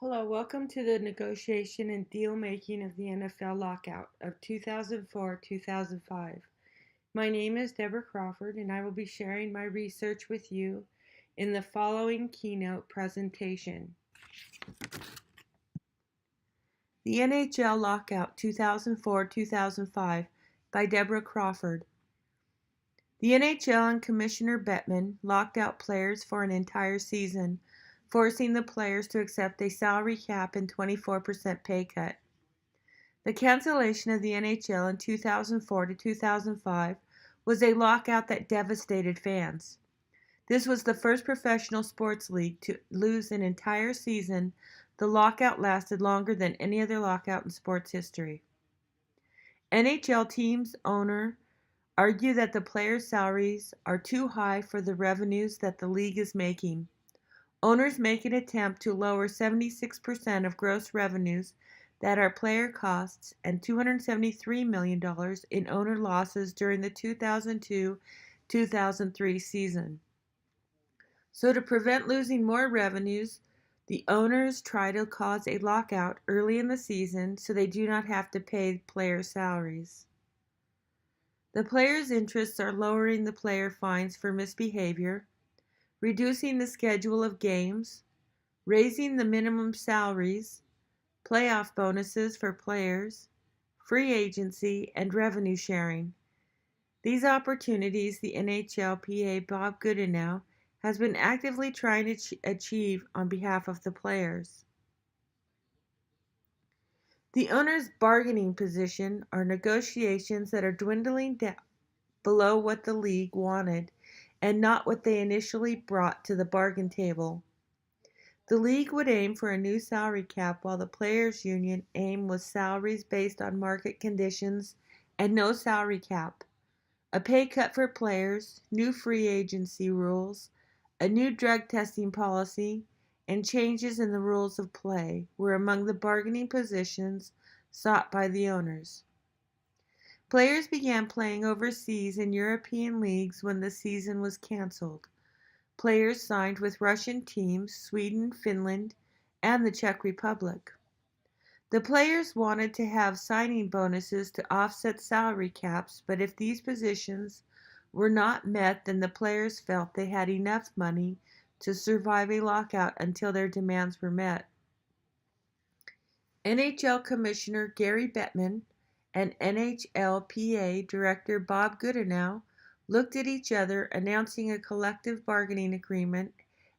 Hello, welcome to the negotiation and deal making of the NFL lockout of 2004-2005. My name is Deborah Crawford, and I will be sharing my research with you in the following keynote presentation. The NHL Lockout 2004-2005 by Deborah Crawford. The NHL and Commissioner Bettman locked out players for an entire season, forcing the players to accept a salary cap and 24% pay cut. The cancellation of the NHL in 2004 to 2005 was a lockout that devastated fans. This was the first professional sports league to lose an entire season. The lockout lasted longer than any other lockout in sports history. NHL teams' owner argue that the players' salaries are too high for the revenues that the league is making. Owners make an attempt to lower 76% of gross revenues that are player costs and $273 million in owner losses during the 2002-2003 season. So to prevent losing more revenues, the owners try to cause a lockout early in the season so they do not have to pay player salaries. The players' interests are lowering the player fines for misbehavior, reducing the schedule of games, raising the minimum salaries, playoff bonuses for players, free agency, and revenue sharing. These opportunities the NHLPA Bob Goodenow has been actively trying to achieve on behalf of the players. The owner's bargaining position are negotiations that are dwindling down below what the league wanted and not what they initially brought to the bargain table. The league would aim for a new salary cap while the players' union aim was salaries based on market conditions and no salary cap, a pay cut for players, new free agency rules, a new drug testing policy, and changes in the rules of play were among the bargaining positions sought by the owners. Players began playing overseas in European leagues when the season was canceled. Players signed with Russian teams, Sweden, Finland, and the Czech Republic. The players wanted to have signing bonuses to offset salary caps, but if these positions were not met, then the players felt they had enough money to survive a lockout until their demands were met. NHL Commissioner Gary Bettman and NHLPA Director Bob Goodenow looked at each other, announcing a collective bargaining agreement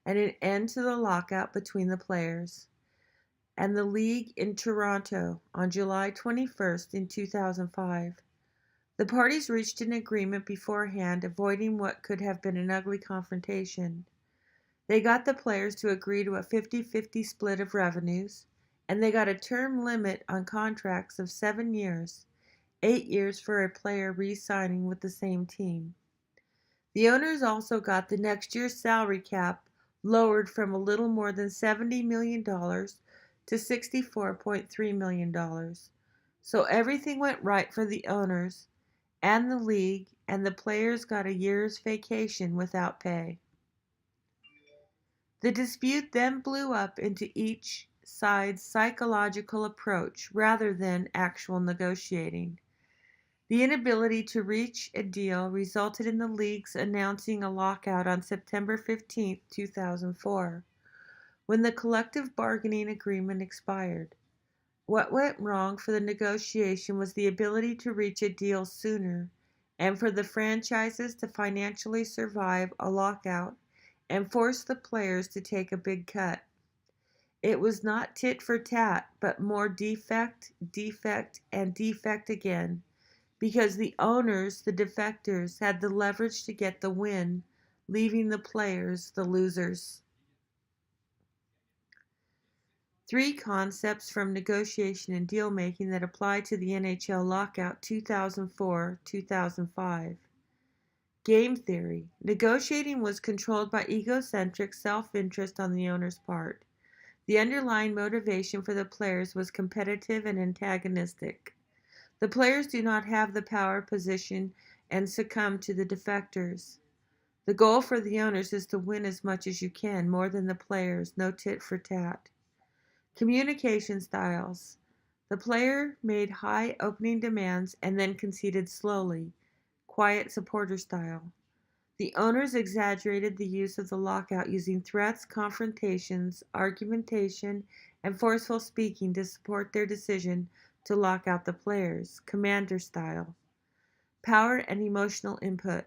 and an end to the lockout between the players and the league in Toronto on July 21st in 2005. The parties reached an agreement beforehand, avoiding what could have been an ugly confrontation. They got the players to agree to a 50-50 split of revenues, and they got a term limit on contracts of 7 years, 8 years for a player re-signing with the same team. The owners also got the next year's salary cap lowered from a little more than $70 million to $64.3 million. So everything went right for the owners and the league, and the players got a year's vacation without pay. The dispute then blew up into each side's psychological approach rather than actual negotiating. The inability to reach a deal resulted in the leagues announcing a lockout on September 15, 2004, when the collective bargaining agreement expired. What went wrong for the negotiation was the ability to reach a deal sooner and for the franchises to financially survive a lockout and force the players to take a big cut. It was not tit for tat, but more defect, defect, and defect again, because the owners, the defectors, had the leverage to get the win, leaving the players the losers. 3 concepts from negotiation and deal making that apply to the NHL lockout 2004-2005. Game theory. Negotiating was controlled by egocentric self-interest on the owner's part. The underlying motivation for the players was competitive and antagonistic. The players do not have the power position and succumb to the defectors. The goal for the owners is to win as much as you can, more than the players, no tit for tat. Communication styles. The player made high opening demands and then conceded slowly, quiet supporter style. The owners exaggerated the use of the lockout using threats, confrontations, argumentation, and forceful speaking to support their decision to lock out the players, commander style. Power and emotional input.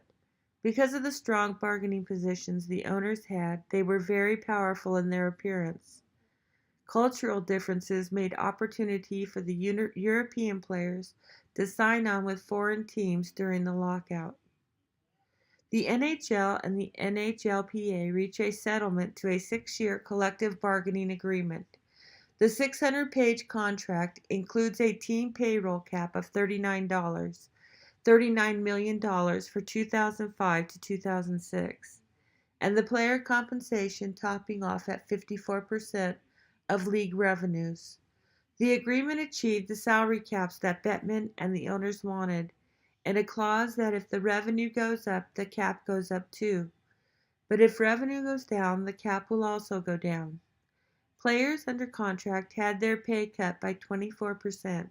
Because of the strong bargaining positions the owners had, they were very powerful in their appearance. Cultural differences made opportunity for the European players to sign on with foreign teams during the lockout. The NHL and the NHLPA reached a settlement to a 6-year collective bargaining agreement. The 600-page contract includes a team payroll cap of $39 million for 2005 to 2006, and the player compensation topping off at 54% of league revenues. The agreement achieved the salary caps that Bettman and the owners wanted, and a clause that if the revenue goes up, the cap goes up too. But if revenue goes down, the cap will also go down. Players under contract had their pay cut by 24%.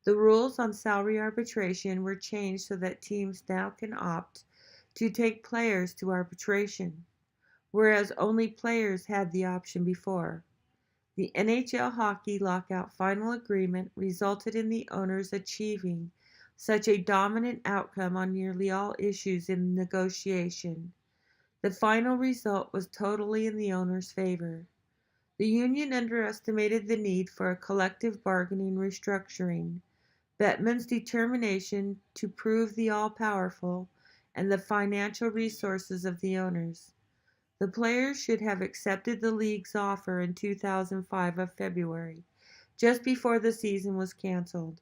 The rules on salary arbitration were changed so that teams now can opt to take players to arbitration, whereas only players had the option before. The NHL hockey lockout final agreement resulted in the owners achieving such a dominant outcome on nearly all issues in negotiation. The final result was totally in the owners' favor. The union underestimated the need for a collective bargaining restructuring. Bettman's determination to prove the all-powerful and the financial resources of the owners. The players should have accepted the league's offer in 2005 of February, just before the season was canceled.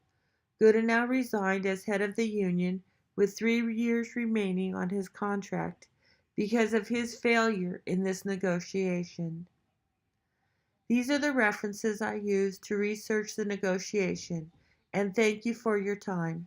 Goodenow resigned as head of the union with 3 years remaining on his contract because of his failure in this negotiation. These are the references I used to research the negotiation, and thank you for your time.